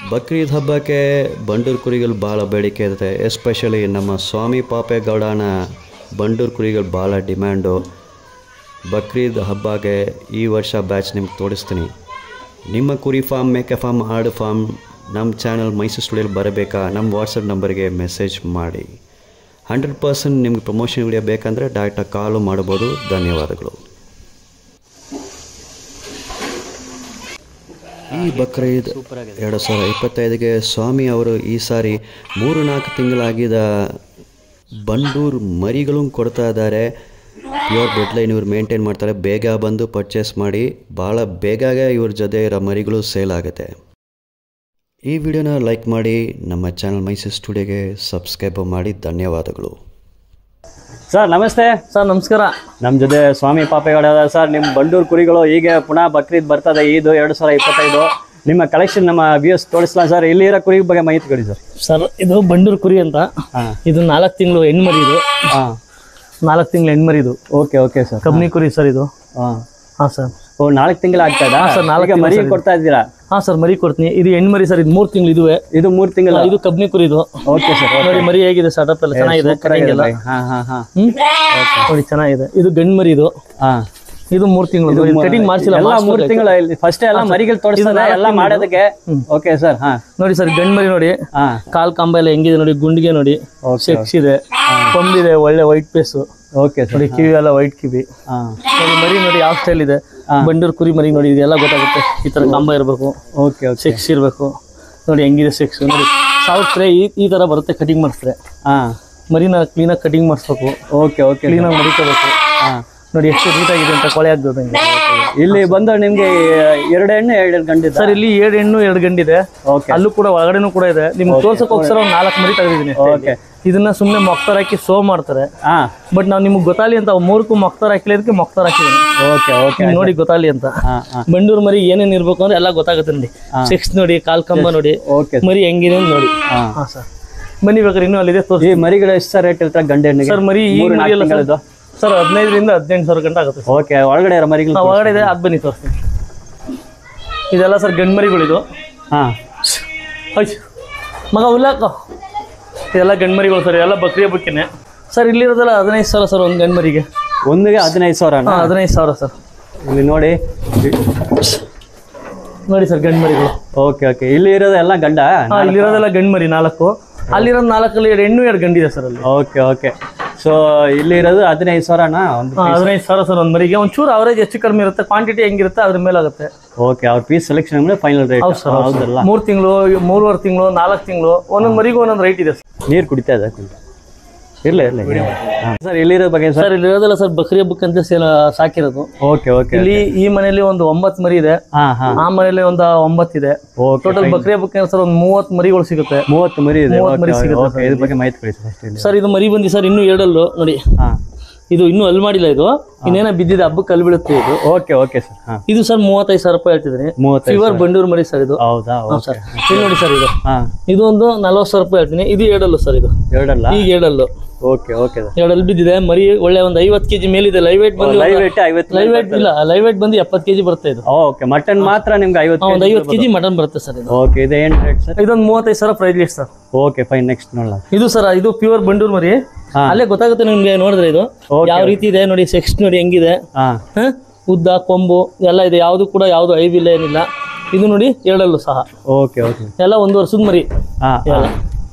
ಬಕ್ರೀದ್ ಹಬ್ಬಕ್ಕೆ ಬಂಡೂರು ಕುರಿಗಳು ಭಾಳ ಬೇಡಿಕೆ ಇರುತ್ತೆ. ಎಸ್ಪೆಷಲಿ ನಮ್ಮ ಸ್ವಾಮಿ ಪಾಪೇಗೌಡನ ಬಂಡೂರು ಕುರಿಗಳು ಭಾಳ ಡಿಮ್ಯಾಂಡು. ಬಕ್ರೀದ್ ಹಬ್ಬಕ್ಕೆ ಈ ವರ್ಷ ಬ್ಯಾಚ್ ನಿಮ್ಗೆ ತೋರಿಸ್ತೀನಿ. ನಿಮ್ಮ ಕುರಿ ಫಾರ್ಮ್, ಮೇಕೆ ಫಾರ್ಮ್, ಆಡು ಫಾರ್ಮ್ ನಮ್ಮ ಚಾನಲ್ ಮೈಸೂರು ಸ್ಟುಡಿಯೋಲಿ ಬರಬೇಕಾ? ನಮ್ಮ ವಾಟ್ಸಪ್ ನಂಬರ್ಗೆ ಮೆಸೇಜ್ ಮಾಡಿ. 100% ನಿಮ್ಗೆ ಪ್ರಮೋಷನ್ ವಿಡಿಯೋ ಬೇಕಂದರೆ ಡೈರೆಕ್ಟಾಗಿ ಕಾಲು ಮಾಡ್ಬೋದು. ಧನ್ಯವಾದಗಳು. ಈ ಬಕ್ರೀದ್ 2025ಗೆ ಸ್ವಾಮಿ ಅವರು ಈ ಸಾರಿ 3-4 ತಿಂಗಳಾಗಿದ್ದ ಬಂಡೂರು ಮರಿಗಳು ಕೊಡ್ತಾ ಇದ್ದಾರೆ. ಪ್ಯೂರ್ ಬ್ಲಡ್ ಲೈನ್ ಇವ್ರು ಮೇಂಟೈನ್ ಮಾಡ್ತಾರೆ. ಬೇಗ ಬಂದು ಪರ್ಚೇಸ್ ಮಾಡಿ, ಭಾಳ ಬೇಗ ಇವ್ರ ಜೊತೆ ಇರೋ ಮರಿಗಳು ಸೇಲ್ ಆಗುತ್ತೆ. ಈ ವಿಡಿಯೋನ ಲೈಕ್ ಮಾಡಿ, ನಮ್ಮ ಚಾನಲ್ ಮೈಸೂರು ಸ್ಟುಡಿಯೋಗೆ ಸಬ್ಸ್ಕ್ರೈಬ್ ಮಾಡಿ. ಧನ್ಯವಾದಗಳು. ಸರ್ ನಮಸ್ತೆ. ಸರ್ ನಮಸ್ಕಾರ. ನಮ್ಮ ಜೊತೆ ಸ್ವಾಮಿ ಪಾಪೇಗೌಡ ಸರ್. ನಿಮ್ಮ ಬಂಡೂರು ಕುರಿಗಳು ಹೀಗೆ ಪುನಃ ಬಕ್ರೀದ್ ಬರ್ತದೆ, ಇದು 2025. ನಿಮ್ಮ ಕಲೆಕ್ಷನ್ ನಮ್ಮ ವ್ಯೂಸ್ ತೋರಿಸ್ಲಾ ಸರ್? ಇಲ್ಲಿ ಇರೋ ಕುರಿ ಬಗ್ಗೆ ಮಾಹಿತಿ ಕೊಡಿ ಸರ್. ಸರ್ ಇದು ಬಂಡೂರು ಕುರಿ ಅಂತ. ಇದು 4 ತಿಂಗಳು ಹೆಣ್ಮರಿ. ಇದು 4 ತಿಂಗಳು ಹೆಣ್ಮರಿ. ಇದು ಓಕೆ ಸರ್. ಕಬ್ನಿ ಕುರಿ ಸರ್ ಇದು. ಹಾಂ ಸರ್. 4 ತಿಂಗಳು ಆಗ್ತಾ ಇದೆ ಸರ್. 4 ಮರಿ ಕೊಡ್ತಾ ಇದ್ದೀರಾ? ಹಾಂ ಸರ್, ಮರಿ ಕೊಡ್ತೀನಿ. ಇದು ಹೆಣ್ಮರಿ ಸರ್. ಇದು 3 ತಿಂಗಳು. ಇದು 3 ತಿಂಗಳು. ಇದು ಕಬ್ನಿ ಕುರಿ. ಇದು ಓಕೆ ಸರ್. ನೋಡಿ ಮರಿ ಹೇಗಿದೆ, ಸೆಟಪ್ ಎಲ್ಲ ಚೆನ್ನಾಗಿದೆ. ನೋಡಿ ಚೆನ್ನಾಗಿದೆ. ಇದು ಗಂಡು ಮರಿ. ಇದು 3 ತಿಂಗಳು. ಕಟಿಂಗ್ ಮಾಡಿಸಿಲ್ಲ. 3 ತಿಂಗಳು. ಫಸ್ಟ್ ಎಲ್ಲ ಮರಿಗಳು ತೋರಿಸ್ತಾರೆ ಎಲ್ಲ ಮಾಡೋದಕ್ಕೆ. Okay sir. ನೋಡಿ ಸರ್ ಗಂಡು ಮರಿ ನೋಡಿ. ಕಾಲ್ ಕಂಬ ಎಲ್ಲ ಹೆಂಗಿದೆ ನೋಡಿ. ಗುಂಡಿಗೆ ನೋಡಿ, ಸೆಕ್ಸ್ ಇದೆ, ಕೊಂಬಿದೆ, ಒಳ್ಳೆ ವೈಟ್ ಪೇಸು. Okay sir. ನೋಡಿ ಕಿವಿ ಎಲ್ಲ ವೈಟ್ ಕಿವಿ. ನೋಡಿ ಮರಿ ನೋಡಿ ಯಾವ ಸ್ಟೈಲ್ ಇದೆ. ಬಂಡೂರು ಕುರಿ ಮರಿ ನೋಡಿ, ಇದೆಲ್ಲ ಗೊತ್ತಾಗುತ್ತೆ. ಈ ತರ ಕಂಬ ಇರಬೇಕು, ಸೆಕ್ಸ್ ಇರಬೇಕು. ನೋಡಿ ಹೆಂಗಿದೆ ಸೆಕ್ಸ್. ನೋಡಿ ಸಾವ್ರೆ ಈ ತರ ಬರುತ್ತೆ. ಕಟಿಂಗ್ ಮಾಡಿಸ್ತಾರೆ. ಮರಿನ ಕ್ಲೀನಾಗಿ ಕಟಿಂಗ್ ಮಾಡಿಸ್ಬೇಕು. ಕ್ಲೀನಾಗಿ ಮರಿಕೋಬೇಕು. ನೋಡಿ ಎಷ್ಟು ನೀಟಾಗಿದೆ ಅಂತ. ಕೊಳೆ ಆಗ್ತದೆ. ಇಲ್ಲಿ ಬಂದು ನಿಮ್ಗೆ 2 ಹೆಣ್ಣು 2 ಗಂಡಿದೆ ಸರ್. ಇಲ್ಲಿ 7 ಹೆಣ್ಣು 2 ಗಂಡಿದೆ. ಅಲ್ಲೂ ಕೂಡ ಒಳಗಡೆನೂ ಕೂಡ ಇದೆ. ನಿಮ್ಗೆ ತೋರ್ಸಕ್ಕೋಸ್ಕರ ಒಂದು 4 ಮರಿ ತೆಗೆದಿದ್ದೀನಿ. ಇದನ್ನ ಸುಮ್ಮನೆ ಮೊಕ್ತಾರ ಹಾಕಿ ಸೋ ಮಾಡ್ತಾರೆ. ಬಟ್ ನಾವು ನಿಮ್ಗೆ ಗೊತ್ತಾಲಿ ಅಂತ 3ಕ್ಕೂ ಮೊಕ್ತಾರ ಹಾಕಿರೋದಕ್ಕೆ ಮೊಕ್ತಾರ ಹಾಕಿದ್ದೀನಿ. ನೋಡಿ ಗೊತ್ತಾಲಿ ಅಂತ. ಬಂಡೂರು ಮರಿ ಏನೇನ್ ಇರ್ಬೇಕು ಅಂದ್ರೆ ಎಲ್ಲ ಗೊತ್ತಾಗುತ್ತೆ ನೋಡಿ. ಸೆಕ್ಸ್ ನೋಡಿ, ಕಾಲ್ ಕಂಬ ನೋಡಿ, ಮರಿ ಹೆಂಗಿದೆ ನೋಡಿ. ಹಾ ಸರ್, ಬನ್ನಿ ಬೇಕಾದ್ರೆ ಇನ್ನೂ ಅಲ್ಲಿದೆ ತೋರಿಸಿ. ಮರಿಗಳು ಎಷ್ಟು ರೇಟ್ ಇರ್ತಾರೆ ಗಂಡ ಹೆಣ್ಣಿಗೆ? ಸರ್ ಮರಿ ಈ ಮರಿ ಎಲ್ಲ ಸರ್ 15 ರಿಂದ 18 ಸಾವಿರ ಗಂಟೆ ಆಗುತ್ತೆ. ಓಕೆ. ಒಳಗಡೆ ಇರೋ ಮರಿಗಳು ಒಳಗಡೆ ಇದೆ. ಅದು ಬನ್ನಿ ತೋರಿಸ್ತೀನಿ. ಇದೆಲ್ಲ ಸರ್ ಗಂಡು ಮರಿಗಳಿದು. ಮಗ ಉಲ್ಲಾಕ ಇದೆಲ್ಲ ಗಂಡು ಮರಿಗಳು ಸರ್. ಎಲ್ಲ ಬಕ್ರಿ ಹಬ್ಬಕ್ಕೇನೆ ಸರ್. ಇಲ್ಲಿರೋದಲ್ಲ 15 ಸಾವಿರ ಸರ್ ಒಂದು ಗಂಡು ಮರಿಗೆ. ಒಂದಿಗೆ 15 ಸಾವಿರ? 15 ಸಾವಿರ ಸರ್. ಇಲ್ಲಿ ನೋಡಿ ಸರ್ ಗಂಡು ಮರಿಗಳು. ಓಕೆ. ಇಲ್ಲಿ ಇರೋದೆಲ್ಲ ಗಂಡ? ಇಲ್ಲಿರೋದೆಲ್ಲ ಗಂಡು ಮರಿ 4. ಅಲ್ಲಿರೋದು 4ಅಲ್ಲಿ 2 ಹೆಣ್ಣು 2 ಗಂಡಿದೆ ಸರ್ ಅಲ್ಲಿ. ಓಕೆ. ಸೊ ಇಲ್ಲಿ ಇರೋದು 15 ಸಾವಿರನಾ? 15 ಸಾವಿರ ಸರ್ ಒಂದು ಮರಿಗೆ. ಒಂಚೂರು ಅವರೇಜ್ ಹೆಚ್ಚು ಕಡಿಮೆ ಇರುತ್ತೆ. ಕ್ವಾಂಟಿಟಿ ಹೆಂಗಿರುತ್ತೆ ಅದ್ರ ಮೇಲೆ ಆಗುತ್ತೆ. ಓಕೆ. ಅವ್ರ ಪೀಸ್ ಸೆಲೆಕ್ಷನ್ ಮೇಲೆ ಫೈನಲ್ ರೇಟ್. ಹೌದಲ್ಲ. 3 ತಿಂಗಳು, 3.5 ತಿಂಗಳು, 4 ತಿಂಗಳು ಒಂದೊಂದು ಮರಿಗೂ ಒಂದೊಂದು ರೈಟ್ ಇದೆ. ನೀರು ಕುಡಿತಾ ಇದೆ? ಇರ್ಲಿ ಸರ್. ಇಲ್ಲಿರೋ ಬಗ್ಗೆ ಸರ್ ಇಲ್ಲಿರೋದಲ್ಲ ಸರ್ ಬಕ್ರಿ ಹಬ್ಬಕ್ಕಂತ ಸಾಕಿರೋದು. ಓಕೆ. ಇಲ್ಲಿ ಈ ಮನೆಯಲ್ಲಿ ಒಂದು 9 ಮರಿ ಇದೆ. ಆ ಮನೆಯಲ್ಲಿ ಒಂದು 9 ಇದೆ. ಟೋಟಲ್ ಬಕ್ರಿ ಹಬ್ಬಕ್ಕೆ ಸರ್ ಒಂದು 30 ಮರಿಗಳು ಸಿಗುತ್ತೆ. 30 ಮರಿ ಇದೆ. 30 ಮರಿ ಸಿಗುತ್ತೆ. ಇದ್ರ ಬಗ್ಗೆ ಮಾಹಿತಿ ಕೊಡಿ ಸರ್. ಇದು ಮರಿ ಬಂದಿ ಸರ್ ಇನ್ನೂ 7 ನೋಡಿ. ಇದು ಇನ್ನೂ ಅಲ್ಲಿ ಮಾಡಿಲ್ಲ. ಇದು ಇನ್ನೇನ ಬಿದ್ದಿದೆ, ಹಬ್ಬಕ್ಕೆ ಅಲ್ಲಿ ಬೀಳುತ್ತೆ ಇದು. Okay sir. ಇದು ಸರ್ 35 ಸಾವಿರ ರೂಪಾಯಿ ಹೇಳ್ತಿದ್ದೀನಿ. ಪ್ಯೂರ್ ಬಂಡೂರು ಮರಿ ಸರ್ ಇದು. ಹೌದಾ ಸರ್. ಇಲ್ಲಿ ನೋಡಿ ಸರ್ ಇದು ಒಂದು 40 ಸಾವಿರ ರೂಪಾಯಿ ಹೇಳ್ತೀನಿ. ಇದು 7 ಸರ್. ಇದು ಈಗ 7. ಓಕೆ. 7 ಬಿದ್ದಿದೆ ಮರಿ. ಒಳ್ಳೆ ಒಂದು 50 kg ಮೇಲಿದೆ. ಲೈವ್ ವೇಟ್ ಬಂದು ಲೈವ್ ವೇಟ್ ಇಲ್ಲ, ಲೈವ್ ವೇಟ್ ಬಂದು 70 kg ಬರುತ್ತೆ ಇದು. ಓಕೆ. ಮಟನ್ ಮಾತ್ರ ನಿಮ್ಗೆ 50 kg ಮಟನ್ ಬರುತ್ತೆ ಸರ್ ಇದು. ಓಕೆ. ಇದು ಏನು ರೇಟ್ ಸರ್? ಇದೊಂದು 35 ಸಾವಿರ price list sir. Okay fine. Next ನೋಡೋಣ. ಇದು ಸರ್ ಇದು ಪ್ಯೂರ್ ಬಂಡೂರು ಮರಿ. ಅಲ್ಲೇ ಗೊತ್ತಾಗುತ್ತೆ ನಿಮ್ಗೆ ನೋಡಿದ್ರೆ ಇದು ಯಾವ ರೀತಿ ಇದೆ ನೋಡಿ. ಸೆಕ್ಸ್ ನೋಡಿ ಹೆಂಗಿದೆ. ಉದ್ದ ಕೊಂಬು ಎಲ್ಲ ಇದೆ. ಯಾವ್ದು ಕೂಡ ಯಾವ್ದು ಐವಿಲ್ಲ, ಏನಿಲ್ಲ. ಇದು ನೋಡಿ 7 ಸಹ. ಓಕೆ. ಎಲ್ಲ 1 ವರ್ಷದ ಮರಿ.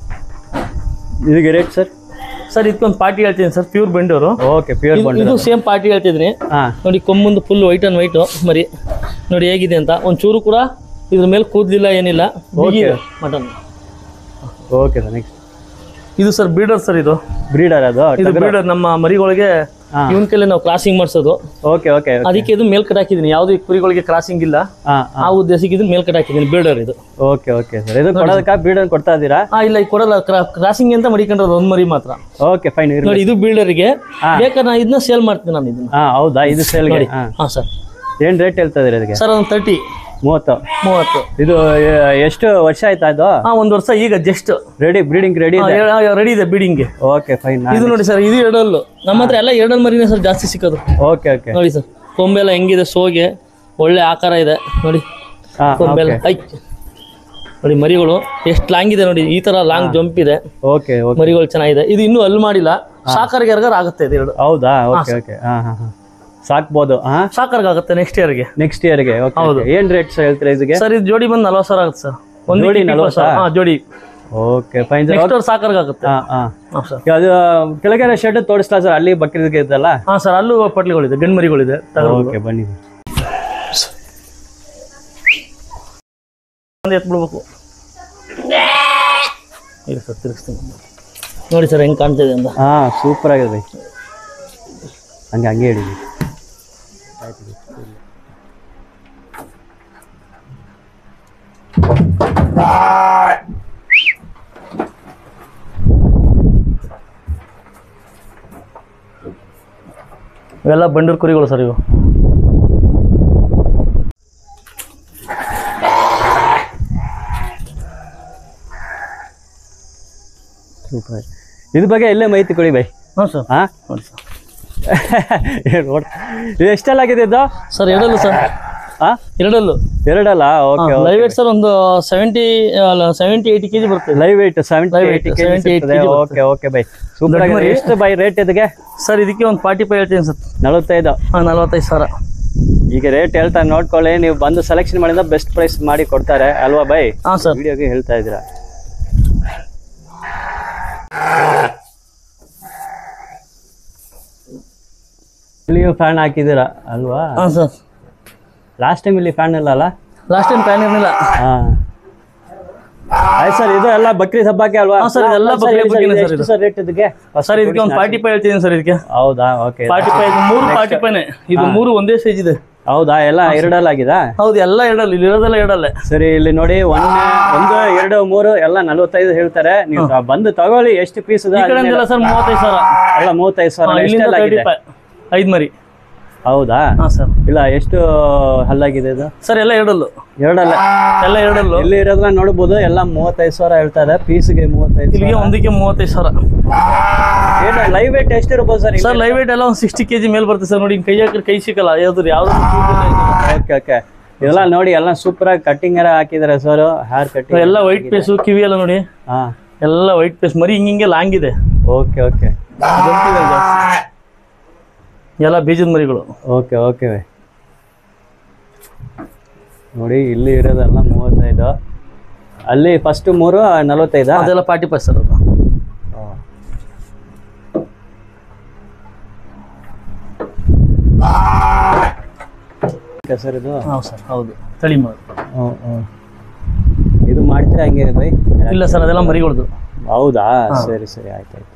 ಇದಕ್ಕೆ ರೇಟ್ ಸರ್? ಸರ್ ಇದಕ್ಕೊಂದು ಪಾರ್ಟಿ ಹೇಳ್ತೀನಿ sir. Pure Bandur. Okay. Pure Bandur. ಇದು ಸೇಮ್ ಪಾರ್ಟಿ ಹೇಳ್ತಿದ್ದೀನಿ. ನೋಡಿ ಕೊಂಬಂದು ಫುಲ್ ವೈಟ್ ಅಂಡ್ ವೈಟ್ ಮರಿ ನೋಡಿ ಹೇಗಿದೆ ಅಂತ. ಒಂಚೂರು ಕೂಡ ಇದ್ರ ಮೇಲೆ ಕೂದಲಿಲ್ಲ, ಏನಿಲ್ಲ. ಮಟನ್. Okay sir. ನೆಕ್ಸ್ಟ್ ಇದು ಸರ್ ಬ್ರೀಡರ್ ಸರ್. ಇದು ಬ್ರೀಡರ್. ಇದು ಬ್ರೀಡರ್. ನಮ್ಮ ಮರಿಗಳಿಗೆ ಇವನ್ ಕೈಲಿ ನಾವು ಕ್ರಾಸಿಂಗ್ ಮಾಡಿಸೋದು. ಓಕೆ. ಅದಕ್ಕೆ ಇದು ಮೇಲ್ ಕಟ್ ಹಾಕಿದೀನಿ. ಯಾವ್ದು ಕುರಿಗಳಿಗೆ ಕ್ರಾಸಿಂಗ್ ಇಲ್ಲ ಆ ಉದ್ದೇಶಕ್ಕೆ ಇದು ಮೇಲ್ ಕಟ್ ಹಾಕಿದೀನಿ. ಬ್ರೀಡರ್ ಇದು. Okay sir. ಇದು ಕೊಡೋದಕ್ಕೆ ಬ್ರೀಡರ್ ಕೊಡ್ತಾ ಇದ್ದೀರಾ? ಇಲ್ಲ ಈಗ ಕೊಡಲ್ಲ. ಕ್ರಾಸಿಂಗ್ ಅಂತ ಮಡಿಕೊಂಡ್ರೆ ಒಂದು ಮರಿ ಮಾತ್ರ. Okay fine. ನೋಡಿ ಇದು ಬ್ರೀಡರ್ಗೆ ಬೇಕಾದ್ರೆ ನಾನು ಇದನ್ನ ಸೇಲ್ ಮಾಡ್ತೀನಿ ನಾನು ಇದನ್ನ. ಹೌದಾ? ಇದು ಸೇಲ್? ಹಾ ಸರ್. ಏನ್ ರೇಟ್ ಹೇಳ್ತಾ ಇದ್ದೀರಾ ಇದಕ್ಕೆ? ಸರ್ ಒಂದು 30. 30. ಇದು ಎಷ್ಟು ವರ್ಷ ಆಯ್ತಾ ಇದು? 1 ವರ್ಷ ಈಗ ಜಸ್ಟ್ ರೆಡಿ. ಬ್ರೀಡಿಂಗ್ ರೆಡಿ ಇದೆ ಬ್ರೀಡಿಂಗ್. Okay fine. ಇದು ನೋಡಿ ಸರ್ ಇದು 7. ನಮ್ಮ ಹತ್ರ ಎಲ್ಲ 7 ಮರಿನೇ ಸರ್ ಜಾಸ್ತಿ ಸಿಕ್ಕೋದು. ಓಕೆ. ನೋಡಿ ಸರ್ ಕೊಂಬೆಲ್ಲ ಹೆಂಗಿದೆ, ಸೋಗೆ ಒಳ್ಳೆ ಆಕಾರ ಇದೆ ನೋಡಿ. ಕೊಂಬೆಲ್ಲ ನೋಡಿ ಮರಿಗಳು ಎಷ್ಟು ಲಾಂಗ್ ಇದೆ ನೋಡಿ, ಈ ತರ ಲಾಂಗ್ ಜಂಪ್ ಇದೆ. ಓಕೆ ಮರಿಗಳು ಚೆನ್ನಾಗಿದೆ. ಇದು ಇನ್ನೂ ಅಲ್ಲಿ ಮಾಡಿಲ್ಲ, ಸಾಕರ್ಗೆ ಆಗುತ್ತೆ ಇದು ಎರಡು. ಹೌದಾ? Okay okay. ಸಾಕ್ಬೋದು. ಸಾಕರ್ಗಾಗುತ್ತೆ ನೆಕ್ಸ್ಟ್ ಇಯರ್ಗೆ. ಹೌದು. ಏನ್ ರೇಟ್ಸ್ ಹೇಳ್ತೀರಾ ಇದಕ್ಕೆ? ಸರ್ ಇದು ಜೋಡಿ ಬಂದು 40,000 ಆಗುತ್ತೆ ಸರ್. ಒಂದು ಜೋಡಿ 40,000 ಜೋಡಿ. Okay fine sir. ನೆಕ್ಸ್ಟ್ ಸಾಕರ್ಗಾಗುತ್ತೆ. ಅದು ಕೆಳಗಡೆ ಶೆಡ್ ತೋರಿಸ್ಲಾ ಸರ್? ಅಲ್ಲಿ ಬಕ್ರೀದ್ಗೆ ಇದ್ದಲ್ಲ? ಸರ್ ಅಲ್ಲೂ ಪಟ್ಲಿಗಳಿದೆ, ಗಂಡು ಮರಿಗಳಿದೆ. ಓಕೆ ಬನ್ನಿ. ಎತ್ಬಿಡ್ಬೇಕು. ಇಲ್ಲ ಸರ್ ತಿರುಗಿಸ್ತೀನಿ ನೋಡಿ ಸರ್ ಹೆಂಗೆ ಕಾಣ್ತಿದೆ ಅಂತ. ಸೂಪರ್ ಆಗಿದೆ. ಹಂಗೆ ಹೇಳಿ. ಇವೆಲ್ಲ ಬಂಡೂರು ಕುರಿಗಳು ಸರ್ ಇವು. ಸೂಪರ್. ಇದ್ರ ಬಗ್ಗೆ ಎಲ್ಲೇ ಮಾಹಿತಿ ಕೊಡಿ ಬೈ. ಸರ್. ನೋಡಿ ಸರ್ ಇದು ಎಷ್ಟೆಲ್ಲ ಆಗಿದೆ ಇದು ಸರ್? ಎರಡಲ್ಲು ಸರ್. ಎರಡಲ್ಲ. ಓಕೆ. ಲೈವ್ ವೇಟ್ ಸರ್ ಒಂದು 70-80 kg ಬರುತ್ತೆ. Live weight 70-80 kg. Okay okay by. Super ಆಗಿದೆ. ಎಷ್ಟು ಬೈ ರೇಟ್ ಇದಕ್ಕೆ? ಸರ್ ಇದಕ್ಕೆ ಒಂದು 45 ಹೇಳ್ತೀನಿ ಸರ್. 45. 45,000. ಈಗ ರೇಟ್ ಹೇಳ್ತಾರೆ ನೋಡ್ಕೊಳ್ಳಿ, ನೀವು ಬಂದು ಸೆಲೆಕ್ಷನ್ ಮಾಡಿದ ಬೆಸ್ಟ್ ಪ್ರೈಸ್ ಮಾಡಿ ಕೊಡ್ತಾರೆ ಅಲ್ವಾ ಬೈ? ಸರ್. ವಿಡಿಯೋಗೆ ಹೇಳ್ತಾ ಇದ್ದೀರಾ. ಇಲ್ಲಿಯೂ ಫ್ಯಾನ್ ಹಾಕಿದ್ದೀರಾ ಅಲ್ವಾ? ಸರ್. ಲಾಸ್ಟ್ ಟೈಮ್ ಇಲ್ಲಿ ಫ್ಯಾನ್ ಇಲ್ಲ ಅಲ್ಲ? ಲಾಸ್ಟ್ ಟೈಮ್ ಫ್ಯಾನ್ ಇರಲಿಲ್ಲ. ಆಯ್ತು ಸರ್. ಇದು ಎಲ್ಲ ಬಕ್ರೀದ್ ಹಬ್ಬಕ್ಕೆ ಅಲ್ವಾ? ಸರ್ ಇದೆಲ್ಲ ಸರ್ ರೇಟ್ ಇದಕ್ಕೆ? ಸರ್ ಇದಕ್ಕೆ ಒಂದು 45 ಹೇಳ್ತೀನಿ ಸರ್ ಇದಕ್ಕೆ. ಹೌದಾ? ಓಕೆ. 45. 3 45ನೇ. ಇದು 3 ಒಂದೇ ಸೈಜ್ ಇದೆ. ಹೌದಾ? ಎಲ್ಲ ಎರಡಲ್ಲ ಆಗಿದಾ? ಹೌದು ಎಲ್ಲ ಎರಡಲ್ಲ. ಇಲ್ಲಿ ಇರೋದೆಲ್ಲ ಎರಡಲ್ಲೇ. ಸರಿ ಇಲ್ಲಿ ನೋಡಿ, 1 2 3 ಎಲ್ಲ 45 ಹೇಳ್ತಾರೆ. ನೀವು ಬಂದು ತಗೊಳ್ಳಿ. ಎಷ್ಟು ಪೀಸ್ ಇದೆ? ಸರ್ 35,000. ಎಲ್ಲ 35,000. 5 ಮರಿ. ಹೌದಾ? ಸರ್. ಇಲ್ಲ ಎಷ್ಟು ಹಲ್ಲಾಗಿದೆ ಇದು? ಸರ್ ಎಲ್ಲ ಎರಡಲ್ಲ. ಎಲ್ಲ ಎರಡಲ್ಲು. ಇಲ್ಲಿ ಇರೋದ್ರ ನೋಡ್ಬೋದು. ಎಲ್ಲ 35,000 ಹೇಳ್ತಾರೆ ಪೀಸ್ಗೆ. 35,000. ಇಲ್ಲಿಗೆ ಒಂದಕ್ಕೆ 35,000. ಏನು ಲೈವ್ ವೇಟ್ ಎಷ್ಟಿರ್ಬೋದು ಸರ್? ಸರ್ ಲೈವ್ ವೇಟ್ ಎಲ್ಲ ಒಂದು 60 kg ಮೇಲೆ ಬರುತ್ತೆ ಸರ್. ನೋಡಿ ಕೈ ಹಾಕಿದ್ರೆ ಕೈ ಸಿಕ್ಕಲ್ಲ. ಯಾವ್ದು ಓಕೆ ಓಕೆ. ಇದೆಲ್ಲ ನೋಡಿ ಎಲ್ಲ ಸೂಪರ್ ಆಗಿ ಕಟ್ಟಿಂಗ್ ಎಲ್ಲ ಹಾಕಿದ್ದಾರೆ ಸರ್. ಹೇರ್ ಕಟ್ಟಿಂಗ್ ಎಲ್ಲ ವೈಟ್ ಪೇಸು, ಕಿವಿ ಎಲ್ಲ ನೋಡಿ ಎಲ್ಲ ವೈಟ್ ಪೇಸ್. ಮರಿ ಹಿಂಗೆ ಲಾಂಗ್ ಇದೆ. Okay okay. ಎಲ್ಲ ಬೀಜದ ಮರಿಗಳು. Okay okay. ನೋಡಿ ಇಲ್ಲಿ ಇರೋದೆಲ್ಲ 35. ಅಲ್ಲಿ ಫಸ್ಟ್ 3 45. ಅದೆಲ್ಲ 45 ಸರ್. ಅದು ಸರ್ ಇದು? ಸರ್ ಹೌದು. ತಳಿ ಮಾಡು. ಇದು ಮಾಡ್ತೀರಾ ಹಂಗೆ ಬೈ? ಇಲ್ಲ ಸರ್ ಅದೆಲ್ಲ ಮರಿಗಳದು. ಹೌದಾ? ಸರಿ ಸರಿ ಆಯ್ತು ಆಯ್ತು.